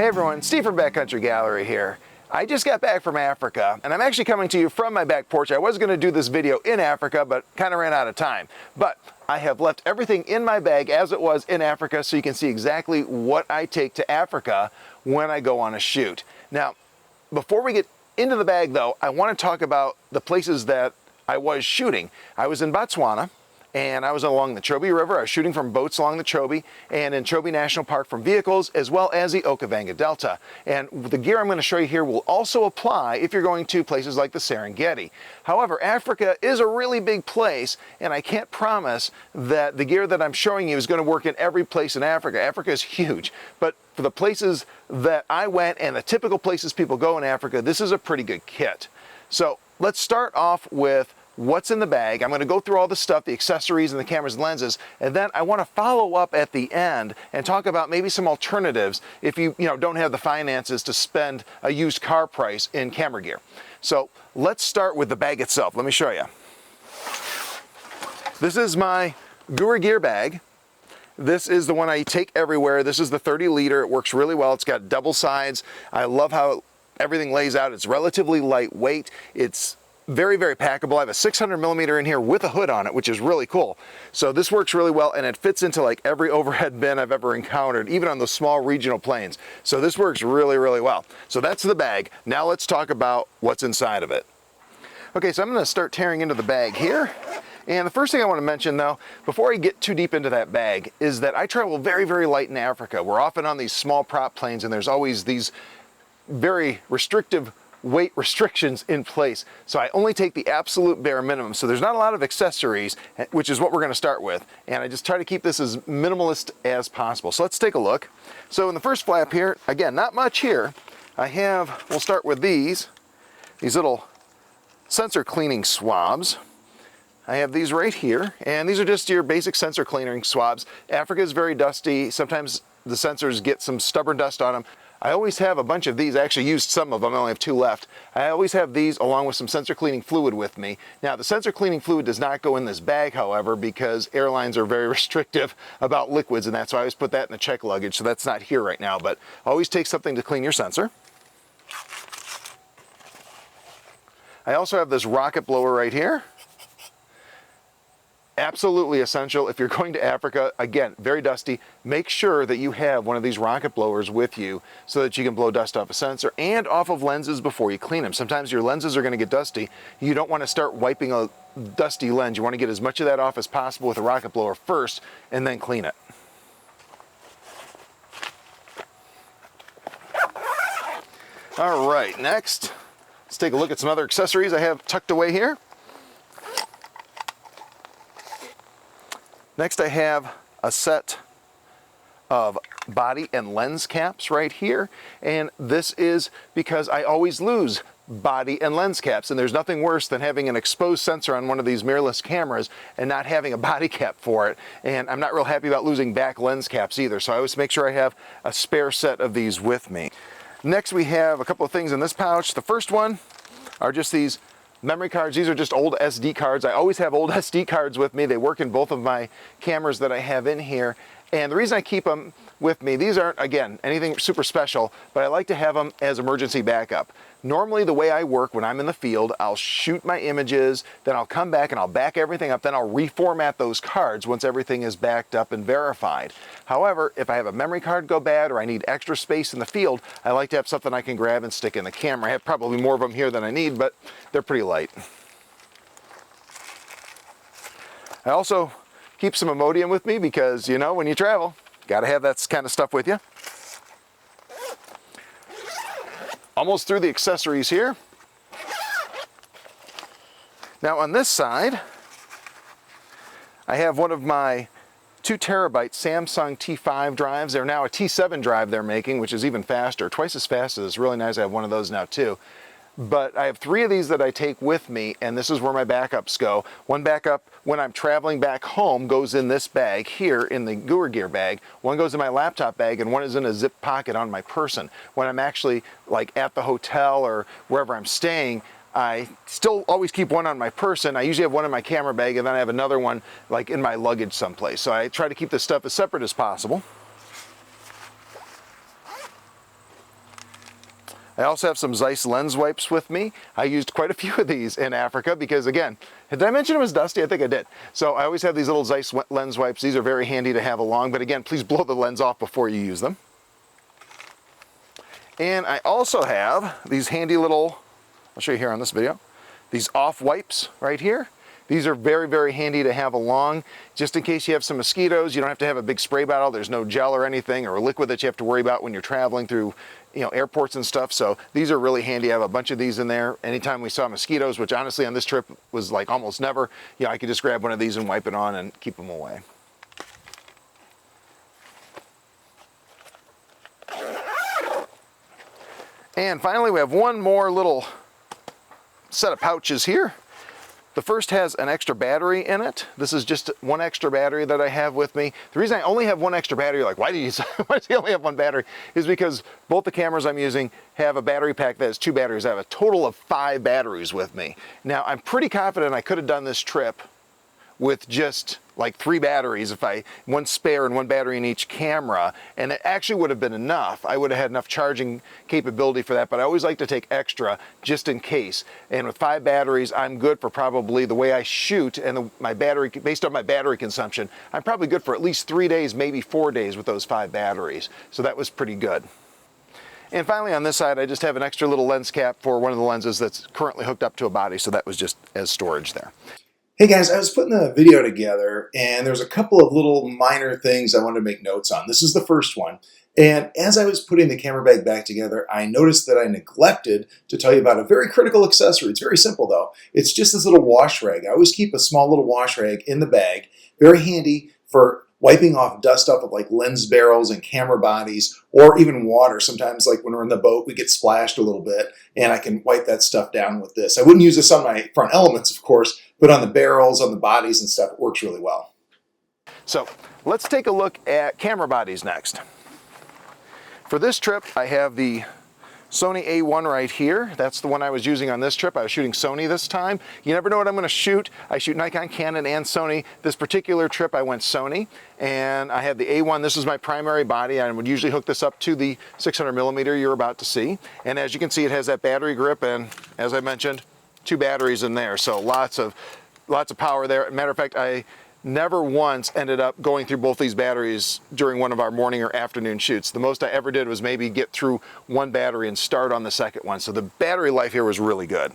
Hey everyone, Steve from Backcountry Gallery here. I just got back from Africa, and I'm actually coming to you from my back porch. I was going to do this video in Africa, but kind of ran out of time. But I have left everything in my bag as it was in Africa, so you can see exactly what I take to Africa when I go on a shoot. Now, before we get into the bag though, I want to talk about the places that I was shooting. I was in Botswana, and I was along the Chobe River. I was shooting from boats along the Chobe, and in Chobe National Park from vehicles, as well as the Okavango Delta. And the gear I'm going to show you here will also apply if you're going to places like the Serengeti. However, Africa is a really big place, and I can't promise that the gear that I'm showing you is going to work in every place in Africa. Africa is huge, but for the places that I went and the typical places people go in Africa, this is a pretty good kit. So let's start off with what's in the bag. I'm going to go through all the stuff, the accessories and the cameras and lenses, and then I want to follow up at the end and talk about maybe some alternatives if you don't have the finances to spend a used car price in camera gear. So let's start with the bag itself. Let me show you. This is my Gura gear bag. This is the one I take everywhere. This is the 30 liter. It works really well. It's got double sides. I love how everything lays out. It's relatively lightweight. It's very, very packable. I have a 600 millimeter in here with a hood on it, which is really cool. So this works really well, and it fits into like every overhead bin I've ever encountered, even on those small regional planes. So this works really, really well. So that's the bag. Now let's talk about what's inside of it. Okay, so I'm going to start tearing into the bag here. And the first thing I want to mention though, before I get too deep into that bag, is that I travel very, very light in Africa. We're often on these small prop planes, and there's always these very restrictive weight restrictions in place. So I only take the absolute bare minimum. So there's not a lot of accessories, which is what we're going to start with. And I just try to keep this as minimalist as possible. So let's take a look. So in the first flap here, again, not much here. We'll start with these little sensor cleaning swabs. I have these right here, and these are just your basic sensor cleaning swabs. Africa is very dusty. Sometimes the sensors get some stubborn dust on them. I always have a bunch of these. I actually used some of them. I only have 2 left. I always have these along with some sensor cleaning fluid with me. Now, the sensor cleaning fluid does not go in this bag, however, because airlines are very restrictive about liquids and that, so I always put that in the check luggage, so that's not here right now, but always take something to clean your sensor. I also have this rocket blower right here. Absolutely essential if you're going to Africa. Again, very dusty. Make sure that you have one of these rocket blowers with you so that you can blow dust off a sensor and off of lenses before you clean them. Sometimes your lenses are going to get dusty. You don't want to start wiping a dusty lens. You want to get as much of that off as possible with a rocket blower first and then clean it. All right, next, let's take a look at some other accessories I have tucked away here. Next, I have a set of body and lens caps right here, and this is because I always lose body and lens caps, and there's nothing worse than having an exposed sensor on one of these mirrorless cameras and not having a body cap for it. And I'm not real happy about losing back lens caps either, so I always make sure I have a spare set of these with me. Next, we have a couple of things in this pouch. The first one are just these memory cards. These are just old SD cards. I always have old SD cards with me. They work in both of my cameras that I have in here. And the reason I keep them with me, these aren't, again, anything super special, but I like to have them as emergency backup. Normally, the way I work when I'm in the field, I'll shoot my images, then I'll come back and I'll back everything up, then I'll reformat those cards once everything is backed up and verified. However, if I have a memory card go bad or I need extra space in the field, I like to have something I can grab and stick in the camera. I have probably more of them here than I need, but they're pretty light. I also keep some Imodium with me because, you know, when you travel, gotta have that kind of stuff with you. Almost through the accessories here. Now on this side, I have one of my 2 terabyte Samsung T5 drives. They're now a T7 drive they're making, which is even faster, twice as fast as it's really nice. I have one of those now too. But I have 3 of these that I take with me, and this is where my backups go. One backup when I'm traveling back home goes in this bag here in the Gura gear bag. One goes in my laptop bag, and one is in a zip pocket on my person. When I'm actually like at the hotel or wherever I'm staying, I still always keep one on my person. I usually have one in my camera bag, and then I have another one like in my luggage someplace. So I try to keep this stuff as separate as possible. I also have some Zeiss lens wipes with me. I used quite a few of these in Africa because, again, did I mention it was dusty? I think I did. So I always have these little Zeiss lens wipes. These are very handy to have along, but again, please blow the lens off before you use them. And I also have these handy little, I'll show you here on this video, these off wipes right here. These are very, very handy to have along, just in case you have some mosquitoes. You don't have to have a big spray bottle. There's no gel or anything or liquid that you have to worry about when you're traveling through, airports and stuff. So these are really handy. I have a bunch of these in there. Anytime we saw mosquitoes, which honestly on this trip was like almost never, I could just grab one of these and wipe it on and keep them away. And finally, we have one more little set of pouches here. The first has an extra battery in it. This is just one extra battery that I have with me. The reason I only have one extra battery, like why does he only have one battery, is because both the cameras I'm using have a battery pack that has 2 batteries. I have a total of 5 batteries with me. Now I'm pretty confident I could have done this trip with just like 3 batteries, one spare and 1 battery in each camera, and it actually would have been enough. I would have had enough charging capability for that, but I always like to take extra just in case. And with 5 batteries, I'm good for probably the way I shoot and my battery, based on my battery consumption, I'm probably good for at least 3 days, maybe 4 days with those 5 batteries. So that was pretty good. And finally on this side, I just have an extra little lens cap for one of the lenses that's currently hooked up to a body, so that was just as storage there. Hey guys, I was putting the video together and there's a couple of little minor things I wanted to make notes on. This is the first one. And as I was putting the camera bag back together, I noticed that I neglected to tell you about a very critical accessory. It's very simple though. It's just this little wash rag. I always keep a small little wash rag in the bag. Very handy for wiping off dust off of like lens barrels and camera bodies, or even water. Sometimes like when we're in the boat, we get splashed a little bit and I can wipe that stuff down with this. I wouldn't use this on my front elements, of course, but on the barrels, on the bodies and stuff, it works really well. So let's take a look at camera bodies next. For this trip, I have the Sony A1 right here. That's the one I was using on this trip. I was shooting Sony this time. You never know what I'm going to shoot. I shoot Nikon, Canon, and Sony. This particular trip I went Sony, and I had the A1. This is my primary body. I would usually hook this up to the 600mm you're about to see. And as you can see, it has that battery grip, and as I mentioned, 2 batteries in there. So lots of power there. Matter of fact, I never once ended up going through both these batteries during one of our morning or afternoon shoots. The most I ever did was maybe get through 1 battery and start on the second one. So the battery life here was really good.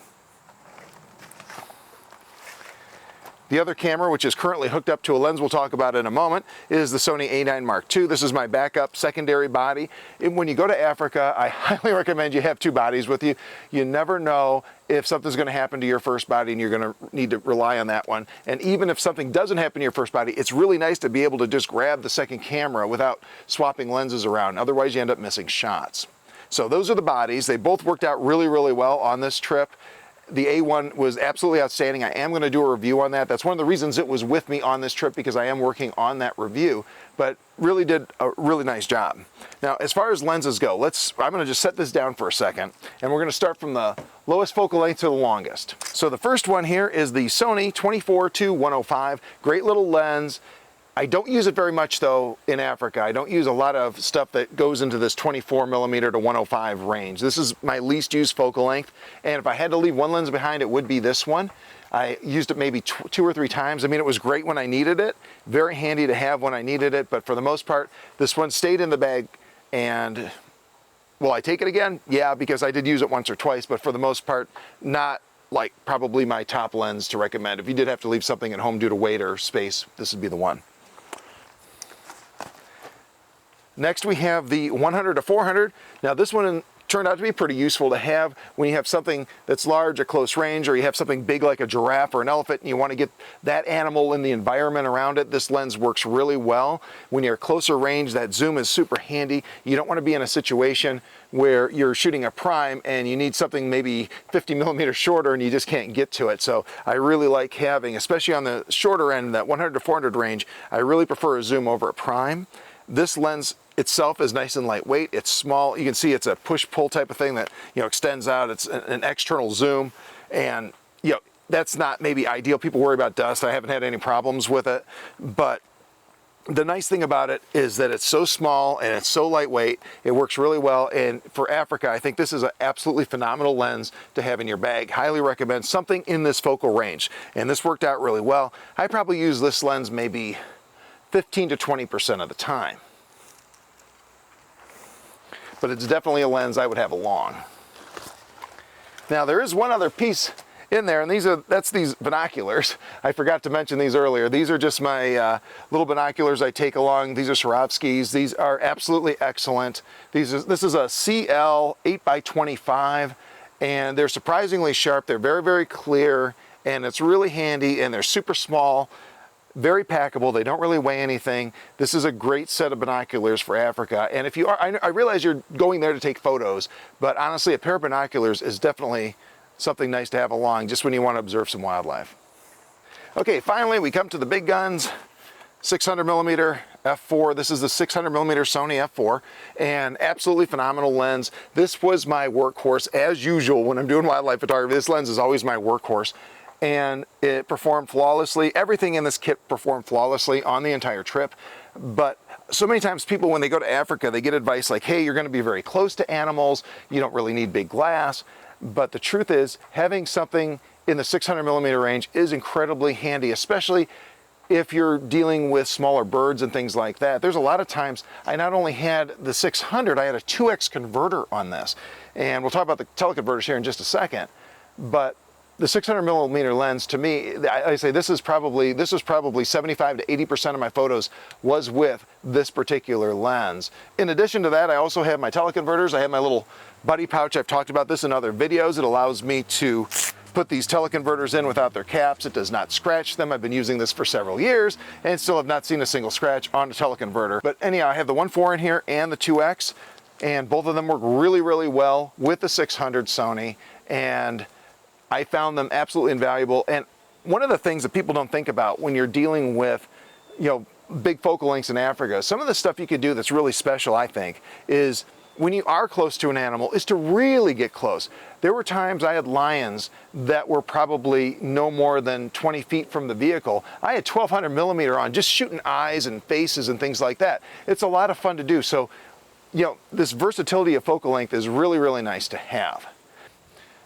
The other camera, which is currently hooked up to a lens we'll talk about in a moment, is the Sony A9 Mark II. This is my backup secondary body. When you go to Africa, I highly recommend you have 2 bodies with you. You never know if something's going to happen to your first body and you're going to need to rely on that one. And even if something doesn't happen to your first body, it's really nice to be able to just grab the second camera without swapping lenses around. Otherwise, you end up missing shots. So those are the bodies. They both worked out really, really well on this trip. The A1 was absolutely outstanding. I am going to do a review on that. That's one of the reasons it was with me on this trip, because I am working on that review, but really did a really nice job. Now, as far as lenses go, I'm going to just set this down for a second, and we're going to start from the lowest focal length to the longest. So the first one here is the Sony 24-105. Great little lens. I don't use it very much though in Africa. I don't use a lot of stuff that goes into this 24mm to 105 range. This is my least used focal length, and if I had to leave one lens behind, it would be this one. I used it maybe 2 or 3 times. I mean, it was great when I needed it, very handy to have when I needed it, but for the most part, this one stayed in the bag. And will I take it again? Yeah, because I did use it once or twice, but for the most part, not like probably my top lens to recommend. If you did have to leave something at home due to weight or space, this would be the one. Next we have the 100-400. Now this one turned out to be pretty useful to have when you have something that's large at close range, or you have something big like a giraffe or an elephant and you want to get that animal in the environment around it. This lens works really well. When you're closer range, that zoom is super handy. You don't want to be in a situation where you're shooting a prime and you need something maybe 50mm shorter and you just can't get to it. So I really like having, especially on the shorter end, that 100-400 range, I really prefer a zoom over a prime. This lens itself is nice and lightweight. It's small. You can see it's a push-pull type of thing that, extends out. It's an external zoom, and that's not maybe ideal. People worry about dust. I haven't had any problems with it, but The nice thing about it is that it's so small and it's so lightweight. It works really well. And for Africa, I think this is an absolutely phenomenal lens to have in your bag. Highly recommend something in this focal range. And this worked out really well. I probably use this lens maybe 15 to 20% of the time. But it's definitely a lens I would have along. Now there is one other piece in there, and that's these binoculars. I forgot to mention these earlier. These are just my little binoculars I take along. These are Swarovskis. These are absolutely excellent. This is a CL 8x25, and they're surprisingly sharp. They're very, very clear, and it's really handy, and they're super small, very packable. They don't really weigh anything. This is a great set of binoculars for Africa. And if you are, I realize you're going there to take photos, but honestly, a pair of binoculars is definitely something nice to have along just when you want to observe some wildlife. Okay, finally we come to the big guns. 600mm F4. This is the 600mm Sony F4, and absolutely phenomenal lens. This was my workhorse as usual when I'm doing wildlife photography. This lens is always my workhorse, and it performed flawlessly. Everything in this kit performed flawlessly on the entire trip. But so many times people, when they go to Africa, they get advice like, hey, you're going to be very close to animals. You don't really need big glass. But the truth is, having something in the 600mm range is incredibly handy, especially if you're dealing with smaller birds and things like that. There's a lot of times I not only had the 600, I had a 2x converter on this. And we'll talk about the teleconverters here in just a second. But the 600mm lens, to me, I say this was probably 75 to 80% of my photos was with this particular lens. In addition to that, I also have my teleconverters. I have my little buddy pouch. I've talked about this in other videos. It allows me to put these teleconverters in without their caps. It does not scratch them. I've been using this for several years and still have not seen a single scratch on a teleconverter. But anyhow, I have the 1.4 in here and the 2X, and both of them work really, really well with the 600 Sony, and I found them absolutely invaluable. And one of the things that people don't think about when you're dealing with, big focal lengths in Africa, some of the stuff you could do that's really special, I think, is when you are close to an animal, is to really get close. There were times I had lions that were probably no more than 20 feet from the vehicle. I had 1200mm on, just shooting eyes and faces and things like that. It's a lot of fun to do. So, this versatility of focal length is really, really nice to have.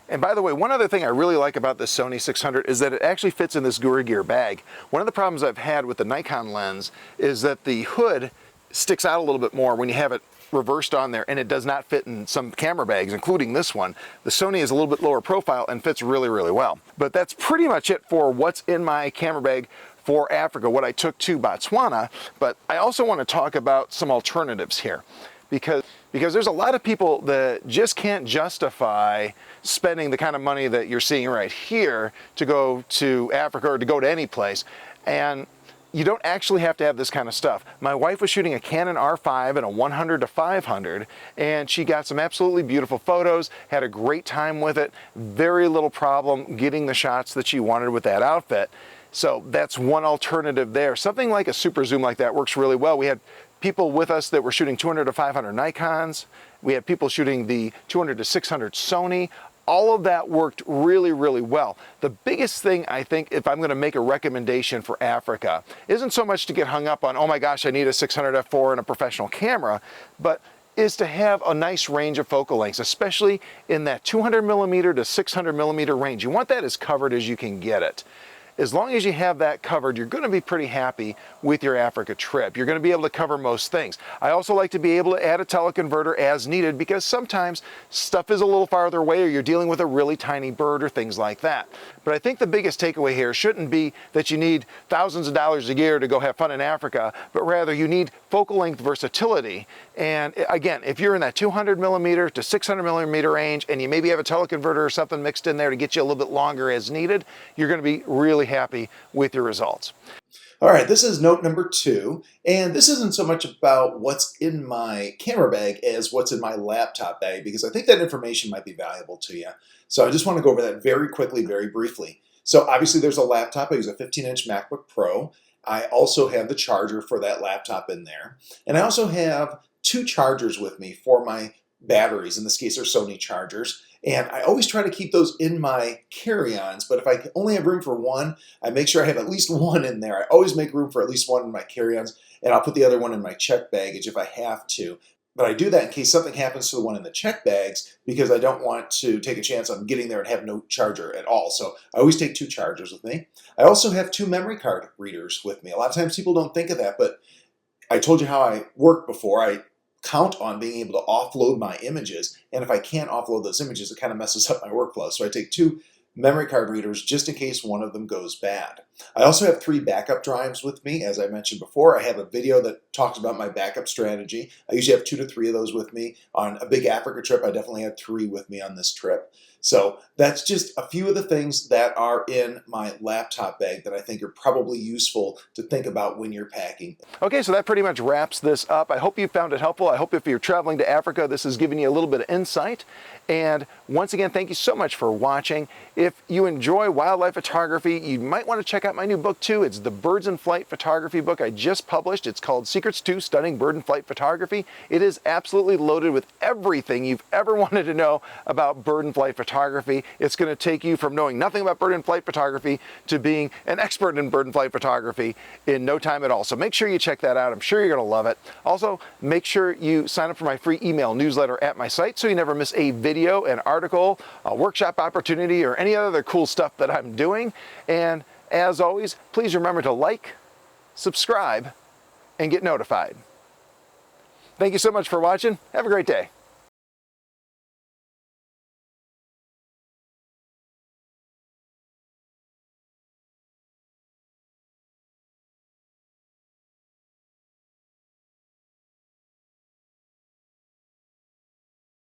And by the way, one other thing I really like about this Sony 600 is that it actually fits in this Gura Gear bag. One of the problems I've had with the Nikon lens is that the hood sticks out a little bit more when you have it reversed on there, and it does not fit in some camera bags, including this one. The Sony is a little bit lower profile and fits really, really well. But that's pretty much it for what's in my camera bag for Africa, what I took to Botswana. But I also want to talk about some alternatives here, because there's a lot of people that just can't justify spending the kind of money that you're seeing right here to go to Africa or to go to any place. And you don't actually have to have this kind of stuff. My wife was shooting a Canon R5 and a 100 to 500, and she got some absolutely beautiful photos, had a great time with it, very little problem getting the shots that she wanted with that outfit. So that's one alternative there. Something like a super zoom like that works really well. We had people with us that were shooting 200 to 500 Nikons. We had people shooting the 200 to 600 Sony. All of that worked really, really well. The biggest thing, I think, if I'm going to make a recommendation for Africa, isn't so much to get hung up on, oh my gosh, I need a 600 F4 and a professional camera, but is to have a nice range of focal lengths, especially in that 200mm to 600mm range. You want that as covered as you can get it. As long as you have that covered, you're going to be pretty happy with your Africa trip. You're going to be able to cover most things. I also like to be able to add a teleconverter as needed, because sometimes stuff is a little farther away or you're dealing with a really tiny bird or things like that. But I think the biggest takeaway here shouldn't be that you need thousands of dollars a year to go have fun in Africa, but rather you need focal length versatility. And again, if you're in that 200mm to 600mm range and you maybe have a teleconverter or something mixed in there to get you a little bit longer as needed, you're going to be really happy with your results. All right, this is note number 2, and this isn't so much about what's in my camera bag as what's in my laptop bag, because I think that information might be valuable to you. So I just want to go over that very quickly, very briefly. So obviously there's a laptop. I use a 15-inch MacBook Pro. I also have the charger for that laptop in there. And I also have 2 chargers with me for my batteries. In this case, they're Sony chargers. And I always try to keep those in my carry-ons, but if I only have room for one, I make sure I have at least one in there. I always make room for at least one in my carry-ons, and I'll put the other one in my check baggage if I have to. But I do that in case something happens to the one in the check bags, because I don't want to take a chance on getting there and have no charger at all. So I always take 2 chargers with me. I also have 2 memory card readers with me. A lot of times people don't think of that, but I told you how I work before. I count on being able to offload my images, and if I can't offload those images, it kind of messes up my workflow. So I take 2 memory card readers just in case one of them goes bad. I also have 3 backup drives with me. As I mentioned before, I have a video that talks about my backup strategy. I usually have 2 to 3 of those with me. On a big Africa trip, I definitely had 3 with me on this trip. So that's just a few of the things that are in my laptop bag that I think are probably useful to think about when you're packing. Okay, so that pretty much wraps this up. I hope you found it helpful. I hope if you're traveling to Africa, this has given you a little bit of insight. And once again, thank you so much for watching. If you enjoy wildlife photography, you might want to check out my new book too. It's the Birds in Flight Photography book I just published. It's called Secrets to Stunning Bird in Flight Photography. It is absolutely loaded with everything you've ever wanted to know about bird in flight photography. It's going to take you from knowing nothing about bird in flight photography to being an expert in bird in flight photography in no time at all. So make sure you check that out. I'm sure you're going to love it. Also, make sure you sign up for my free email newsletter at my site so you never miss a video, an article, a workshop opportunity, or any other cool stuff that I'm doing. And as always, please remember to like, subscribe, and get notified. Thank you so much for watching. Have a great day.